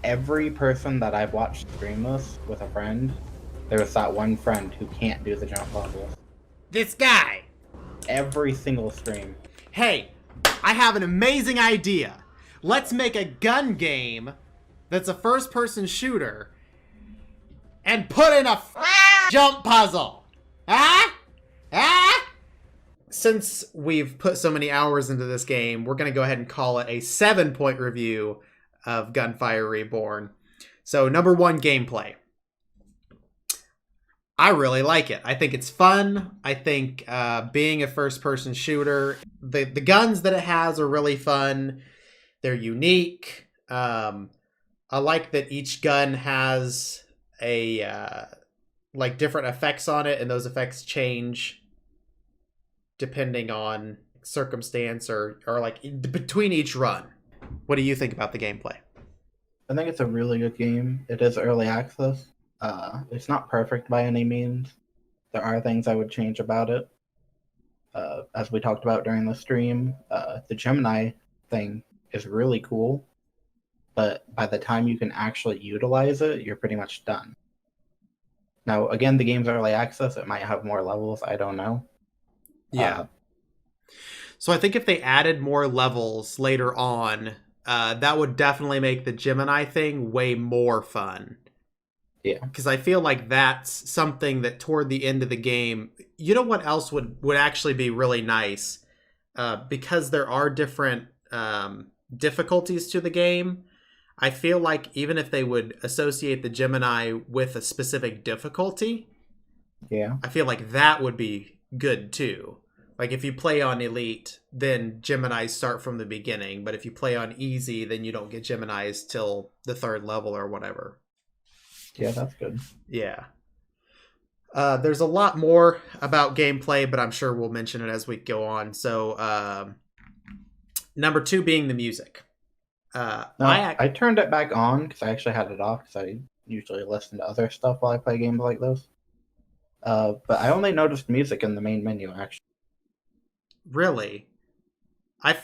every person that I've watched stream this with a friend, there was that one friend who can't do the jump puzzles. This guy. Every single stream. Hey, I have an amazing idea. Let's make a gun game that's a first-person shooter and put in a jump puzzle. Ah? Ah? Since we've put so many hours into this game, we're going to go ahead and call it a 7-point review of Gunfire Reborn. So, number 1, gameplay. I really like it. I think it's fun. I think being a first-person shooter, the guns that it has are really fun. They're unique. I like that each gun has a like different effects on it, and those effects change depending on circumstance or like between each run. What do you think about the gameplay? I think it's a really good game. It is early access. It's not perfect by any means. There are things I would change about it. As we talked about during the stream, the Gemini thing is really cool, but by the time you can actually utilize it, you're pretty much done. Now, again, the game's early access. It might have more levels. I don't know. Yeah. So I think if they added more levels later on, that would definitely make the Gemini thing way more fun. Yeah. Because I feel like that's something that toward the end of the game, you know what else would actually be really nice? Because there are different difficulties to the game, I feel like even if they would associate the Gemini with a specific difficulty, Yeah. I feel like that would be good too. Like if you play on Elite, then Geminis start from the beginning. But if you play on Easy, then you don't get Geminis till the 3rd level or whatever. Yeah, that's good. Yeah. There's a lot more about gameplay, but I'm sure we'll mention it as we go on. So, number 2 being the music. I turned it back on because I actually had it off because I usually listen to other stuff while I play games like this. But I only noticed music in the main menu, actually. Really? I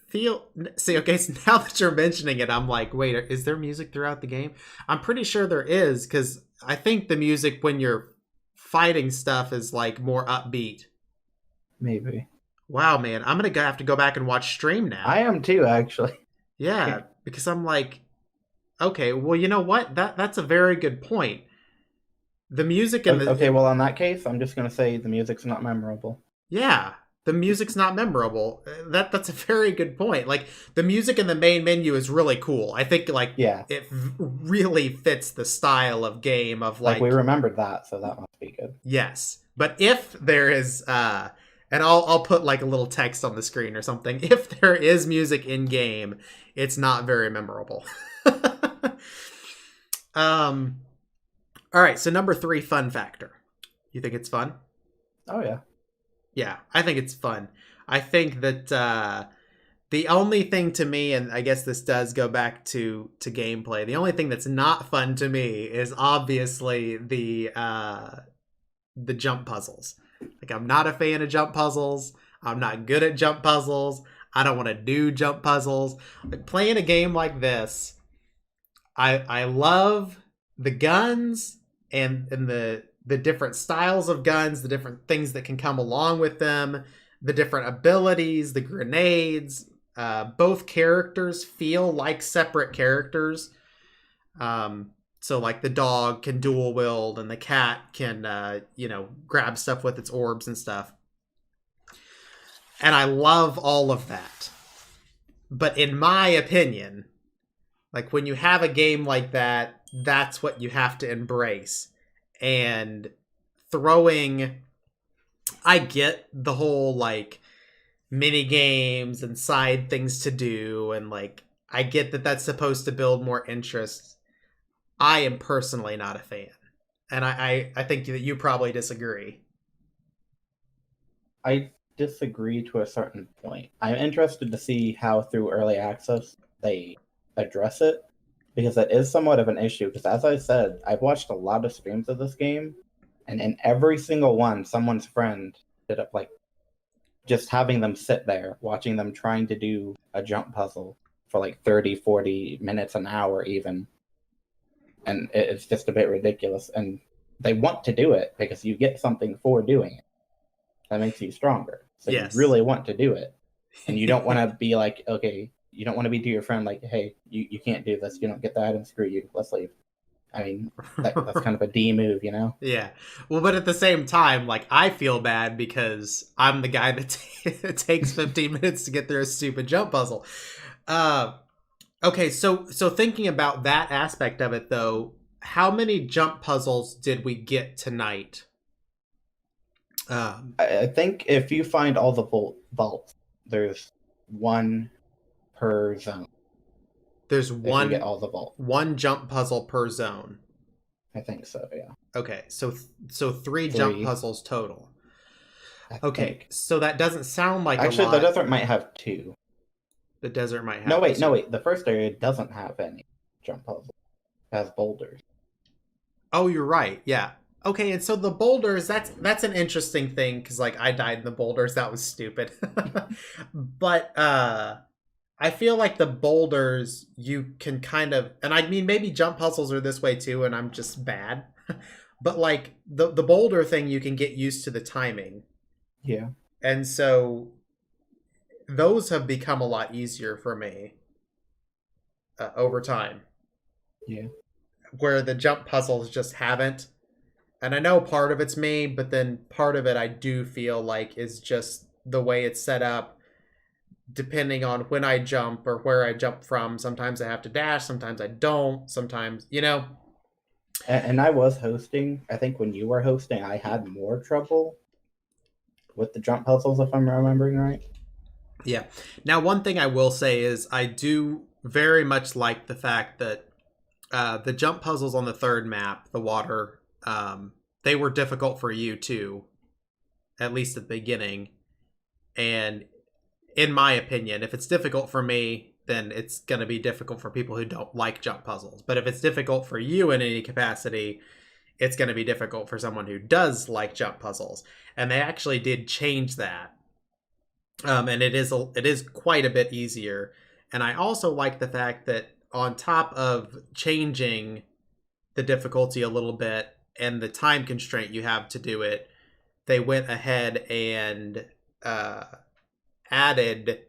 feel... See, okay, so now that you're mentioning it, I'm like, wait, is there music throughout the game? I'm pretty sure there is, because I think the music when you're fighting stuff is, like, more upbeat. Maybe. Wow, man. I'm going to have to go back and watch stream now. I am too, actually. Yeah, because I'm like, okay, well, you know what? That's a very good point. The music and the... Okay, well, in that case, I'm just going to say the music's not memorable. Yeah, the music's not memorable. That's a very good point. Like, the music in the main menu is really cool. I think, like, yeah, it really fits the style of game of, like... we remembered that, so that must be good. Yes, but if there is... and I'll put, like, a little text on the screen or something. If there is music in-game, it's not very memorable. All right, so number 3, fun factor. You think it's fun? Oh, yeah. Yeah, I think it's fun. I think that the only thing to me, and I guess this does go back to gameplay, the only thing that's not fun to me is obviously the jump puzzles. Like, I'm not a fan of jump puzzles. I'm not good at jump puzzles. I don't want to do jump puzzles. Like, playing a game like this, I love the guns and the different styles of guns, the different things that can come along with them, the different abilities, the grenades. Both characters feel like separate characters. So, like, the dog can dual wield and the cat can, grab stuff with its orbs and stuff. And I love all of that. But in my opinion, like, when you have a game like that, that's what you have to embrace. And throwing... I get the whole, like, mini games and side things to do. And, like, I get that that's supposed to build more interest. I am personally not a fan. And I think that you probably disagree. I disagree to a certain point. I'm interested to see how through early access they address it, because it is somewhat of an issue. Because as I said, I've watched a lot of streams of this game, and in every single one, someone's friend ended up, like, just having them sit there, watching them trying to do a jump puzzle for like 30, 40 minutes, an hour even. and it's just a bit ridiculous. And they want to do it because you get something for doing it that makes you stronger. So you Yes. really want to do it, and you don't want to be like, okay, you don't want to be to your friend like, hey, you can't do this. You don't get that, and screw you. Let's leave. I mean, that's kind of a D move, you know? Yeah. Well, but at the same time, like, I feel bad because I'm the guy that takes 15 minutes to get through a stupid jump puzzle. Uh, okay, so thinking about that aspect of it, though, how many jump puzzles did we get tonight? Um, I think if you find all the vaults, there's one per zone. there's If you get one all the vaults, one jump puzzle per zone. I think so. Yeah, Okay, so three jump 3, puzzles total. I Okay, think. so that doesn't sound like a Actually, the lot. desert might have 2. The desert might No, have wait, no, two. wait. The first area doesn't have any jump puzzles. It has boulders. Oh, you're right. Yeah. Okay, and so the boulders, that's an interesting thing because like I died in the boulders. That was stupid. But I feel like the boulders you can kind of, and I mean maybe jump puzzles are this way too, and I'm just bad. But like the boulder thing, you can get used to the timing, Yeah, and so those have become a lot easier for me over time. yeah. Where the jump puzzles just haven't. And I know part of it's me, but then part of it I do feel like is just the way it's set up, depending on when I jump or where I jump from. Sometimes I have to dash, sometimes I don't, sometimes, you know. And I was hosting. I think when you were hosting, I had more trouble with the jump puzzles, if I'm remembering right. Yeah. Now, one thing I will say is I do very much like the fact that the jump puzzles on the third map, the water, they were difficult for you too, at least at the beginning. And in my opinion, if it's difficult for me, then it's going to be difficult for people who don't like jump puzzles. But if it's difficult for you in any capacity, it's going to be difficult for someone who does like jump puzzles. And they actually did change that, and it is quite a bit easier. And I also like the fact that on top of changing the difficulty a little bit and the time constraint you have to do it, they went ahead and uh, added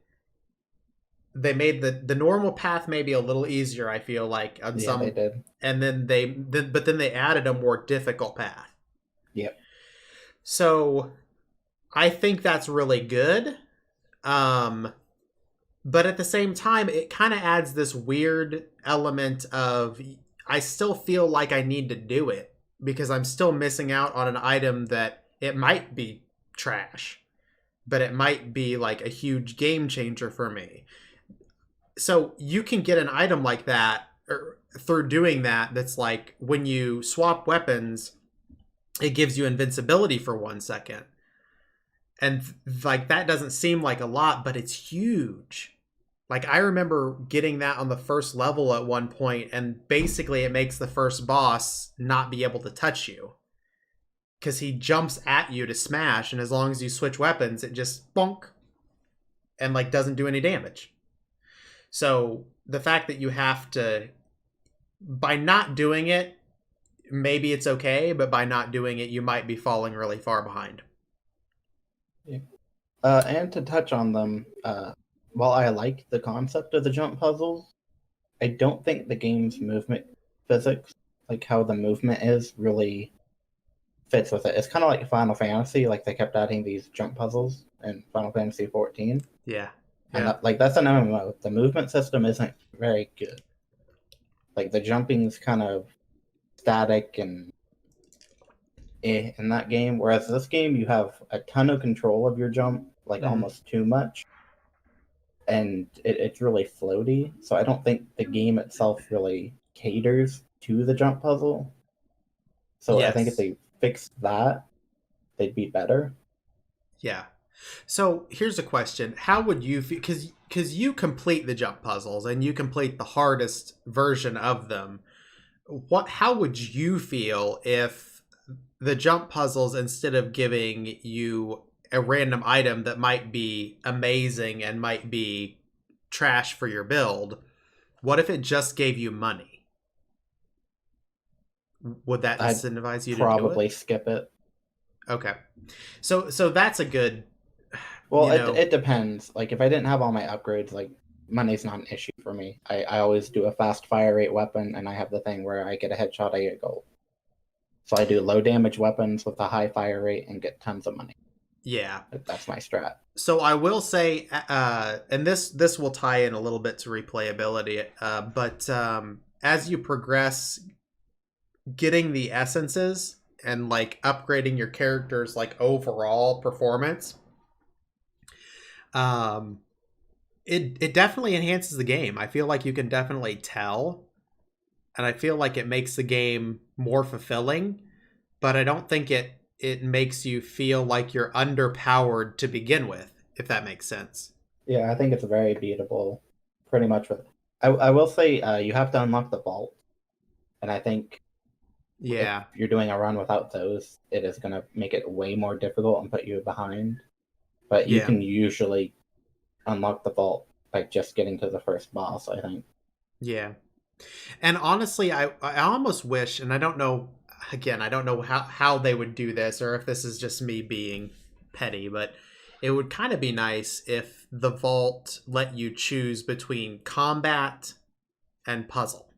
they made the normal path maybe a little easier, I feel like, on Yeah, they some, did. and then they added a more difficult path. Yep. So I think that's really good. um but at the same time it kind of adds this weird element of I still feel like I need to do it because I'm still missing out on an item that it might be trash, but it might be like a huge game changer for me. So you can get an item like that or through doing that, that's like when you swap weapons it gives you invincibility for 1 second, and like that doesn't seem like a lot, but it's huge. Like I remember getting that on the first level at one point, and basically it makes the first boss not be able to touch you because he jumps at you to smash, and as long as you switch weapons it just bonk and like doesn't do any damage. So the fact that you have to, by not doing it, maybe it's okay, but by not doing it, you might be falling really far behind. Yeah. And to touch on them, while I like the concept of the jump puzzles, I don't think the game's movement physics, like how the movement is, really fits with it. It's kind of like Final Fantasy, like they kept adding these jump puzzles in Final Fantasy 14. Yeah. And Yeah. that's an MMO. The movement system isn't very good. Like the jumping's kind of static and in that game. Whereas this game, you have a ton of control of your jump, like almost too much, and it's really floaty. So I don't think the game itself really caters to the jump puzzle. So I think if Yes. they fixed that, they'd be better. Yeah. So here's a question: how would you feel? Because you complete the jump puzzles and you complete the hardest version of them. What? How would you feel if the jump puzzles, instead of giving you a random item that might be amazing and might be trash for your build, what if it just gave you money? Would that I'd incentivize you to do it? probably skip it. Okay. So that's a good, Well, you it know, it depends. Like if I didn't have all my upgrades, like money's not an issue for me. I always do a fast fire rate weapon, and I have the thing where I get a headshot, I get gold. So I do low damage weapons with a high fire rate and get tons of money. yeah. That's my strat. So I will say, and this will tie in a little bit to replayability, but as you progress, getting the essences and like upgrading your character's like overall performance, um, it definitely enhances the game. I feel like you can definitely tell, and I feel like it makes the game more fulfilling. But I don't think it makes you feel like you're underpowered to begin with, if that makes sense. Yeah, I think it's very beatable, pretty much. With I will say you have to unlock the vault, and I think if Yeah, you're doing a run without those, it is going to make it way more difficult and put you behind. But you yeah, can usually unlock the vault by just getting to the first boss, I think. yeah. And honestly, I almost wish, and I don't know. Again, I don't know how they would do this, or if this is just me being petty, but it would kind of be nice if the vault let you choose between combat and puzzle.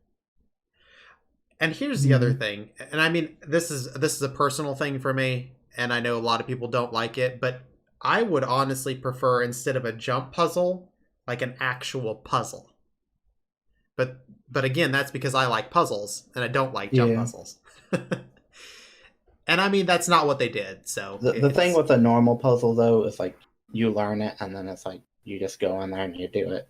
And here's the other Mm. thing, and I mean this is a personal thing for me, and I know a lot of people don't like it, but I would honestly prefer, instead of a jump puzzle, like an actual puzzle. But again, that's because I like puzzles and I don't like jump Yeah. puzzles. And I mean that's not what they did, so The thing it's with a normal puzzle though is like you learn it and then it's like you just go in there and you do it.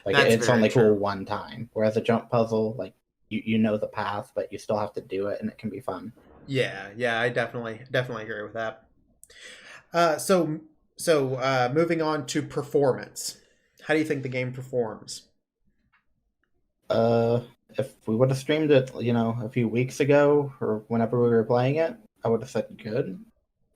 Like that's it's very only cool true. one time. Whereas a jump puzzle, like you know the path, but you still have to do it and it can be fun. Yeah, I definitely agree with that. So moving on to performance. How do you think the game performs? Uh if we would have streamed it, a few weeks ago or whenever we were playing it, I would have said good.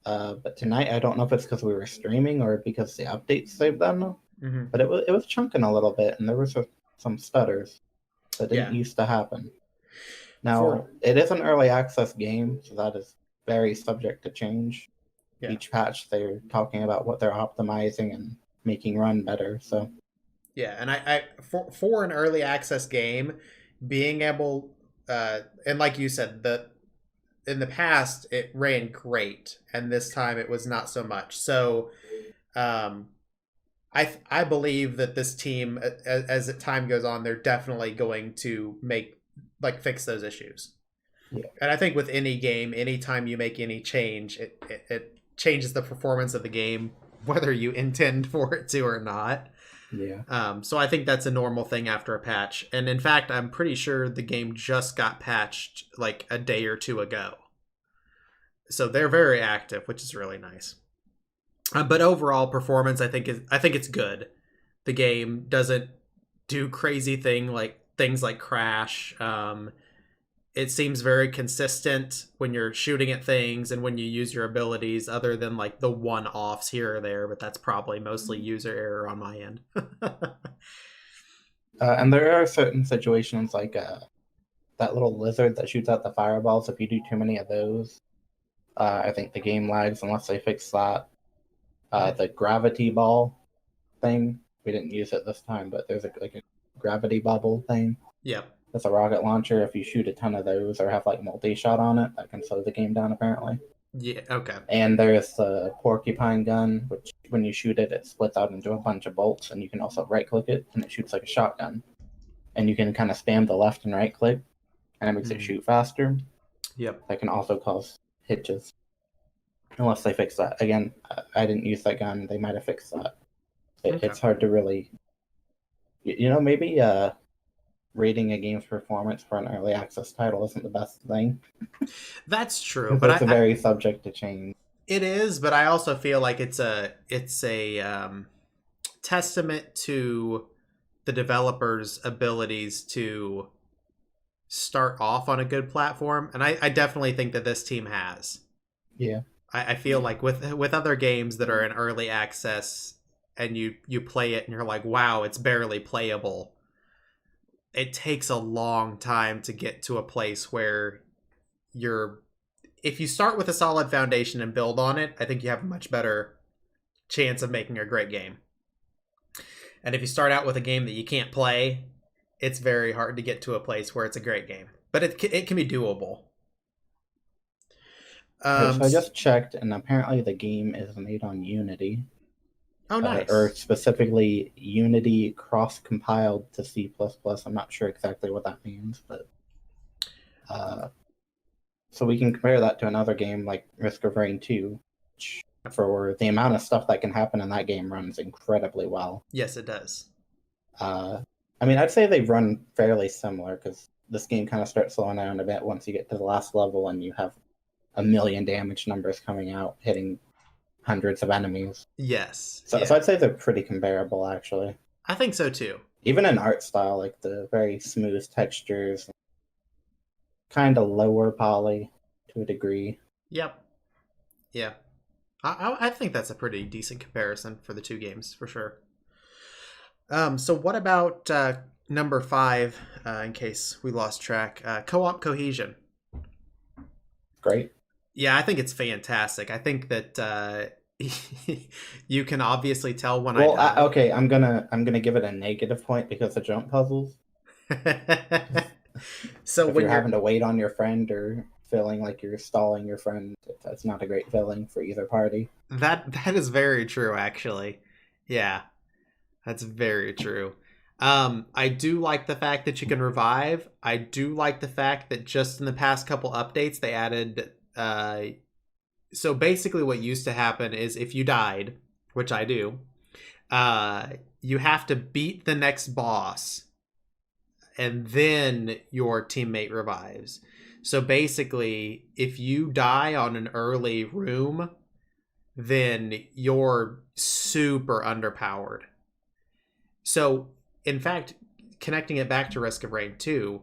But tonight I don't know if it's because we were streaming or because the updates they've done, Mm-hmm. but it was chunking a little bit and there was some stutters that didn't Yeah, used to happen. for Now, it is an early access game, so that is very subject to change. yeah, Each patch, they're talking about what they're optimizing and making run better. So, yeah, and I for an early access game, being able, and like you said, the in the past it ran great, and this time it was not so much. So, um, I believe that this team, as time goes on, they're definitely going to make like fix those issues. yeah, And I think with any game, anytime you make any change, it changes the performance of the game, whether you intend for it to or not. yeah. So I think that's a normal thing after a patch. And in fact, I'm pretty sure the game just got patched like a day or two ago. So they're very active, which is really nice. But overall performance, I think it's good. The game doesn't do crazy things like crash. It seems very consistent when you're shooting at things and when you use your abilities, other than like the one offs here or there. But that's probably mostly user error on my end. And there are certain situations like that little lizard that shoots out the fireballs. If you do too many of those, I think the game lags unless they fix that. The gravity ball thing, we didn't use it this time, but there's like a gravity bubble thing. Yep. That's a rocket launcher. If you shoot a ton of those or have like multi-shot on it, that can slow the game down apparently. Yeah. Okay. And there's the porcupine gun, which when you shoot it, it splits out into a bunch of bolts, and you can also right-click it, and it shoots like a shotgun. And you can kind of spam the left and right click, and it makes it shoot faster. Yep. That can also cause hitches, unless they fix that. Again, I didn't use that gun. They might have fixed that. Okay. It's hard to really, maybe rating a game's performance for an early access title isn't the best thing That's true, because but it's a very subject to change. it is. But I also feel like it's a testament to the developers' abilities to start off on a good platform, and I definitely think that this team has. Yeah. I feel like with other games that are in early access and you play it and you're like, wow, it's barely playable. It takes a long time to get to a place where you're if you start with a solid foundation and build on it, I think you have a much better chance of making a great game. And if you start out with a game that you can't play, it's very hard to get to a place where it's a great game. But it can be doable. Okay, so I just checked, and apparently the game is made on Unity. Oh, nice. Or specifically Unity cross-compiled to C++. I'm not sure exactly what that means, but so we can compare that to another game like Risk of Rain 2, which for the amount of stuff that can happen in that game runs incredibly well. Yes, it does. I mean, I'd say they run fairly similar because this game kind of starts slowing down a bit once you get to the last level and you have a million damage numbers coming out, hitting hundreds of enemies. Yes. So I'd say they're pretty comparable, actually. I think so, too. Even in art style, like the very smooth textures, kind of lower poly to a degree. Yep. Yeah. I think that's a pretty decent comparison for the two games, for sure. So what about number 5, in case we lost track? Co-op cohesion. Great. Yeah, I think it's fantastic. I think that you can obviously tell when okay, I'm gonna give it a negative point because of jump puzzles. So if when you're having to wait on your friend or feeling like you're stalling your friend, that's not a great feeling for either party. That is very true, actually. Yeah, that's very true. I do like the fact that you can revive. I do like the fact that just in the past couple updates they added. So basically, what used to happen is if you died, which I do, you have to beat the next boss, and then your teammate revives. So basically, if you die on an early room, then you're super underpowered. So, in fact, connecting it back to Risk of Rain 2,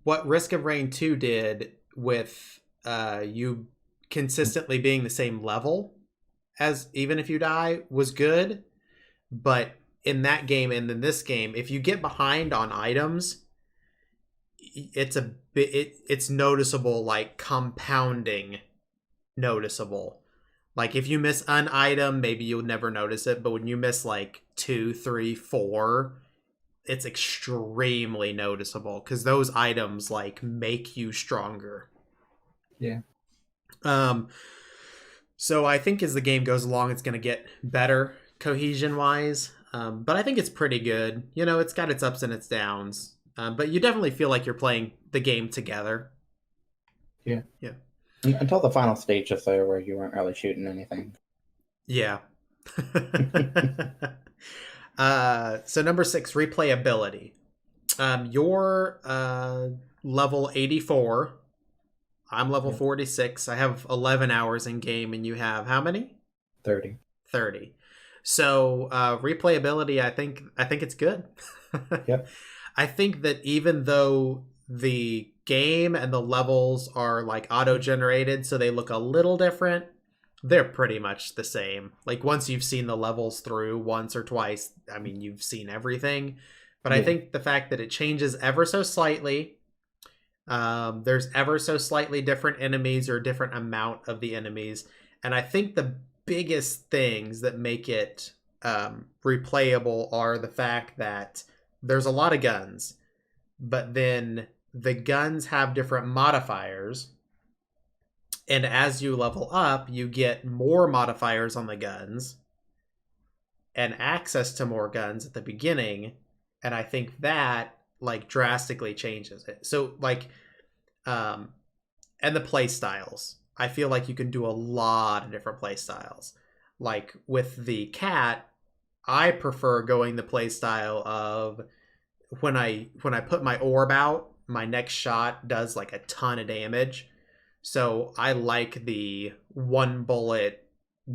what Risk of Rain 2 did with you consistently being the same level as even if you die was good. But in that game and in this game, if you get behind on items, it's noticeable, like compounding noticeable. Like if you miss an item, maybe you'll never notice it, but when you miss like 2, 3, 4, it's extremely noticeable because those items like make you stronger. Yeah. So I think as the game goes along, it's going to get better cohesion wise. But I think it's pretty good. You know, it's got its ups and its downs. But you definitely feel like you're playing the game together. Yeah. Yeah. Until the final stages there where you weren't really shooting anything. Yeah. So number 6, replayability. You're level 84. I'm level 46. I have 11 hours in game, and you have how many? 30. 30. So replayability, I think it's good. Yep. I think that even though the game and the levels are like auto-generated, so they look a little different, they're pretty much the same. Like once you've seen the levels through once or twice, I mean, you've seen everything. But I think the fact that it changes ever so slightly, there's ever so slightly different enemies or different amount of the enemies. And I think the biggest things that make it replayable are the fact that there's a lot of guns, but then the guns have different modifiers. And as you level up, you get more modifiers on the guns and access to more guns at the beginning. And I think that like drastically changes it. So like, and the play styles. I feel like you can do a lot of different play styles. Like with the cat, I prefer going the play style of when I put my orb out, my next shot does like a ton of damage. So I like the 1 bullet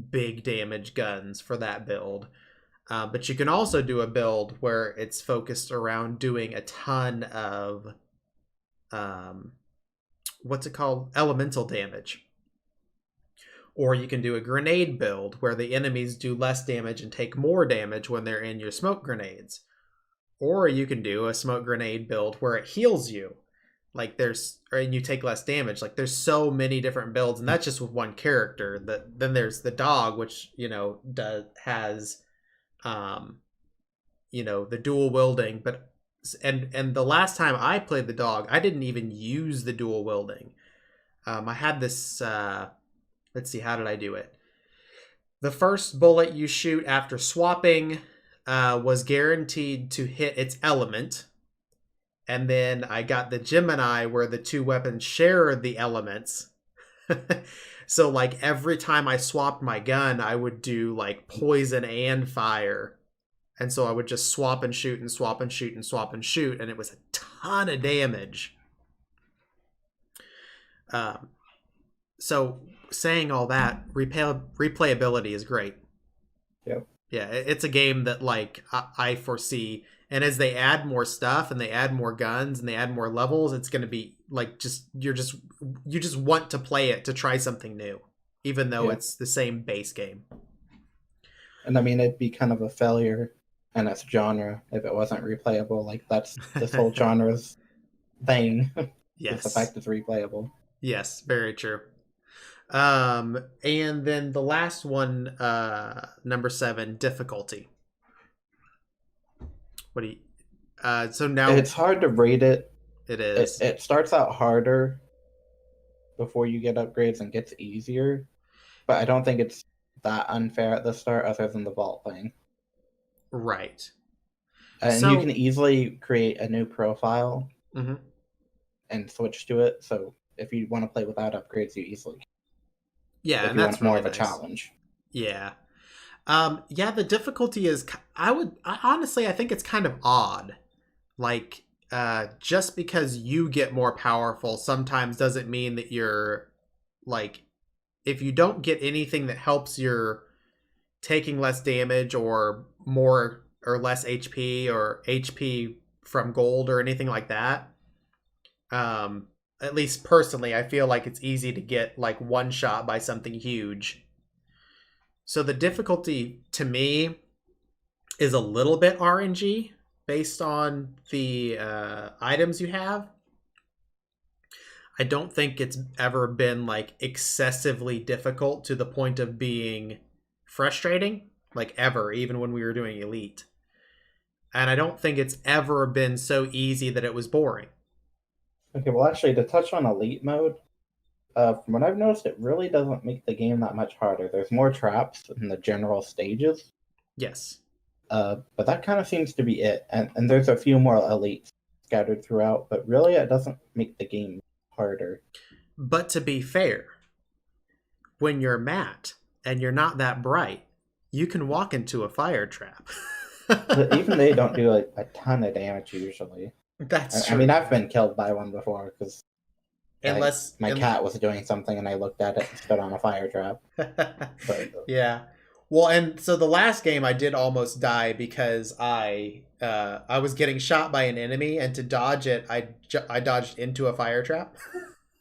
big damage guns for that build. But you can also do a build where it's focused around doing a ton of what's it called? Elemental damage. Or you can do a grenade build where the enemies do less damage and take more damage when they're in your smoke grenades. Or you can do a smoke grenade build where it heals you. Like and you take less damage. Like there's so many different builds, and that's just with one character. That then there's the dog, which has um the dual wielding, but and the last time I played the dog, I didn't even use the dual wielding. I had this. Let's see, how did I do it? The first bullet you shoot after swapping was guaranteed to hit its element. And then I got the Gemini where the two weapons share the elements. So like every time I swapped my gun, I would do like poison and fire. And so I would just swap and shoot and swap and shoot and swap and shoot, and it was a ton of damage. Um, so saying all that, replayability is great. Yep. Yeah, it's a game that like I foresee, and as they add more stuff and they add more guns and they add more levels, it's going to be like you just want to play it to try something new, even though it's the same base game. And I mean, it'd be kind of a failure in its genre if it wasn't replayable. Like that's this whole genre's thing. Yes, the fact it's replayable. Yes, very true. And then the last one, number 7, difficulty. What do you? So now it's hard to rate it. It is. It starts out harder before you get upgrades and gets easier, but I don't think it's that unfair at the start, other than the vault thing. Right. And you can easily create a new profile and switch to it. So if you want to play without upgrades, you easily can. Yeah, if and you that's want more really of a challenge. Yeah. Yeah, the difficulty is, honestly, I think it's kind of odd. Like, just because you get more powerful sometimes doesn't mean that you're, like, if you don't get anything that helps your taking less damage or more or less HP or HP from gold or anything like that, at least personally, I feel like it's easy to get like one shot by something huge. So the difficulty to me is a little bit RNG based on the items you have. I don't think it's ever been like excessively difficult to the point of being frustrating, like ever, even when we were doing Elite. And I don't think it's ever been so easy that it was boring. Okay, well, actually, to touch on Elite mode, from what I've noticed, it really doesn't make the game that much harder. There's more traps in the general stages. Yes. But that kind of seems to be it. And there's a few more elites scattered throughout, but really it doesn't make the game harder. But to be fair, when you're Matt and you're not that bright, you can walk into a fire trap. Even they don't do a ton of damage usually. That's true. I mean, I've been killed by one before because my cat cat was doing something and I looked at it and stood on a fire trap. But, yeah. Well, and so the last game I did almost die because I was getting shot by an enemy, and to dodge it, I dodged into a fire trap.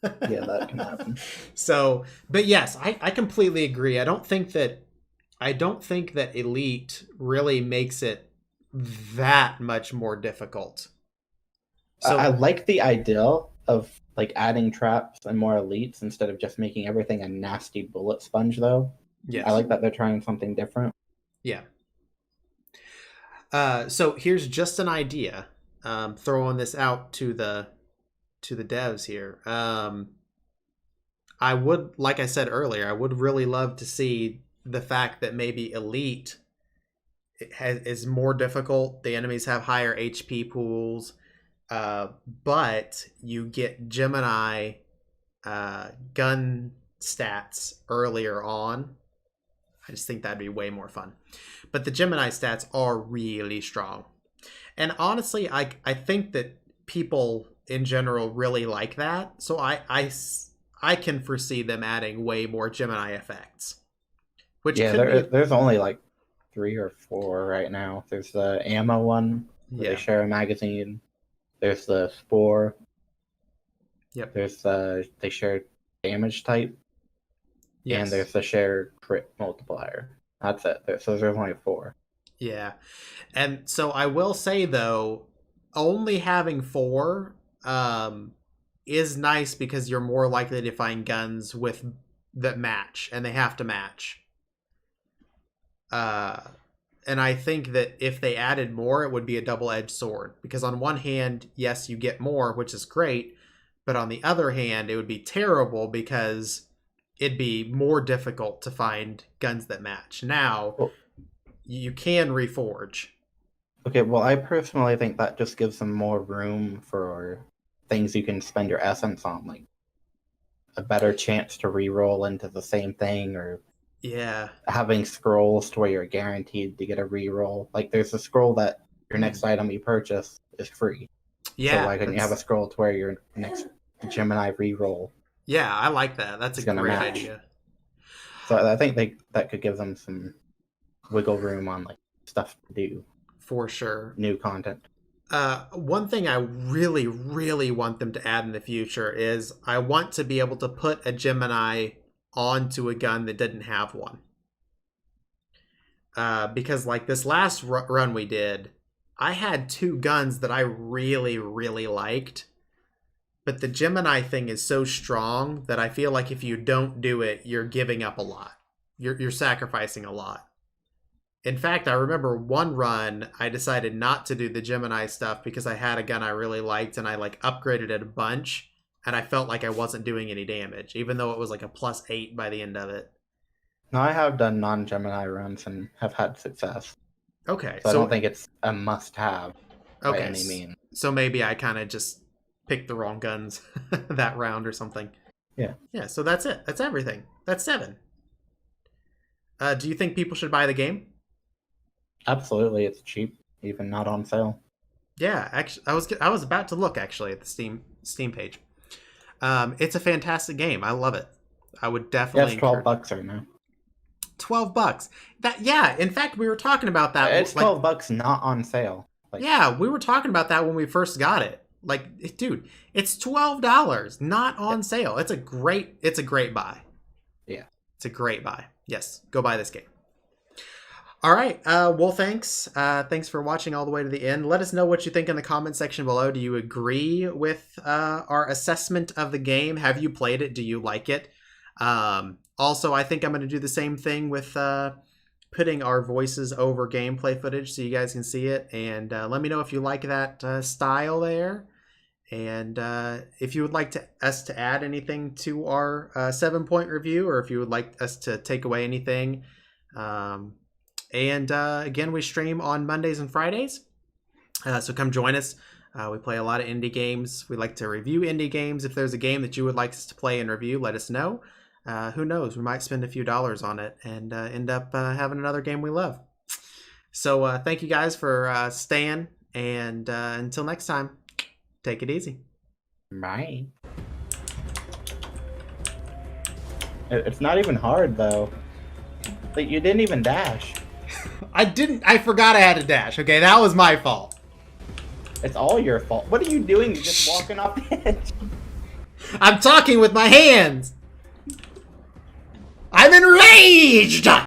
Yeah, that can happen. So, but yes, I completely agree. I don't think that Elite really makes it that much more difficult. So I like the idea of like adding traps and more elites instead of just making everything a nasty bullet sponge, though. Yes. I like that they're trying something different. Yeah. So here's just an idea. Throwing this out to the devs here. I would, like I said earlier, I would really love to see the fact that maybe Elite is more difficult. The enemies have higher HP pools, but you get Gemini gun stats earlier on. I just think that'd be way more fun. But the Gemini stats are really strong. And honestly, I think that people in general really like that. So I can foresee them adding way more Gemini effects. Which there's only like 3 or 4 right now. There's the ammo one where they share a magazine. There's the spore. Yep. There's they share damage type. Yes. And there's the shared crit multiplier. That's it. So there's only 4. Yeah. And so I will say, though, only having 4 is nice because you're more likely to find guns with that match, and they have to match. And I think that if they added more, it would be a double-edged sword. Because on one hand, yes, you get more, which is great. But on the other hand, it would be terrible because it'd be more difficult to find guns that match. Now, you can reforge. Okay, well, I personally think that just gives them more room for things you can spend your essence on, like a better chance to re-roll into the same thing, or Yeah, having scrolls to where you're guaranteed to get a re-roll. Like, there's a scroll that your next item you purchase is free. yeah. So why couldn't you have a scroll to where your next Gemini re-roll Yeah, I like that. That's a gonna great match? idea. So I think that could give them some wiggle room on like stuff to do, For sure. new content. One thing I really, really want them to add in the future is I want to be able to put a Gemini onto a gun that didn't have one. Because like this last run we did, I had 2 guns that I really, really liked. But the Gemini thing is so strong that I feel like if you don't do it, you're giving up a lot. You're sacrificing a lot. In fact, I remember one run, I decided not to do the Gemini stuff because I had a gun I really liked and I like upgraded it a bunch and I felt like I wasn't doing any damage, even though it was like a +8 by the end of it. Now, I have done non-Gemini runs and have had success. Okay. So I don't think it's a must-have by any means. So maybe I kind of just picked the wrong guns that round or something. Yeah. Yeah, so that's it. That's everything. That's 7. Do you think people should buy the game? Absolutely, it's cheap, even not on sale. Yeah, actually, I was about to look actually at the Steam page. It's a fantastic game. I love it. I would definitely. Yeah, it's $12 right now. $12. That yeah. In fact, we were talking about that. It's $12 not on sale. Like, yeah, we were talking about that when we first got it. Like, dude, it's $12, not on sale. It's a great buy. Yeah, it's a great buy. Yes, go buy this game. All right. Well, thanks. Thanks for watching all the way to the end. Let us know what you think in the comment section below. Do you agree with our assessment of the game? Have you played it? Do you like it? Also, I think I'm going to do the same thing with putting our voices over gameplay footage so you guys can see it. And let me know if you like that style there. And if you would like us to add anything to our 7-point review, or if you would like us to take away anything. Again, we stream on Mondays and Fridays. So come join us. We play a lot of indie games. We like to review indie games. If there's a game that you would like us to play and review, let us know. Who knows? We might spend a few dollars on it and end up having another game we love. So thank you guys for staying. And until next time, take it easy. Bye. It's not even hard, though. Like, you didn't even dash. I forgot I had a dash. Okay, that was my fault. It's all your fault. What are you doing? You're just walking off the edge. I'm talking with my hands. I'm enraged!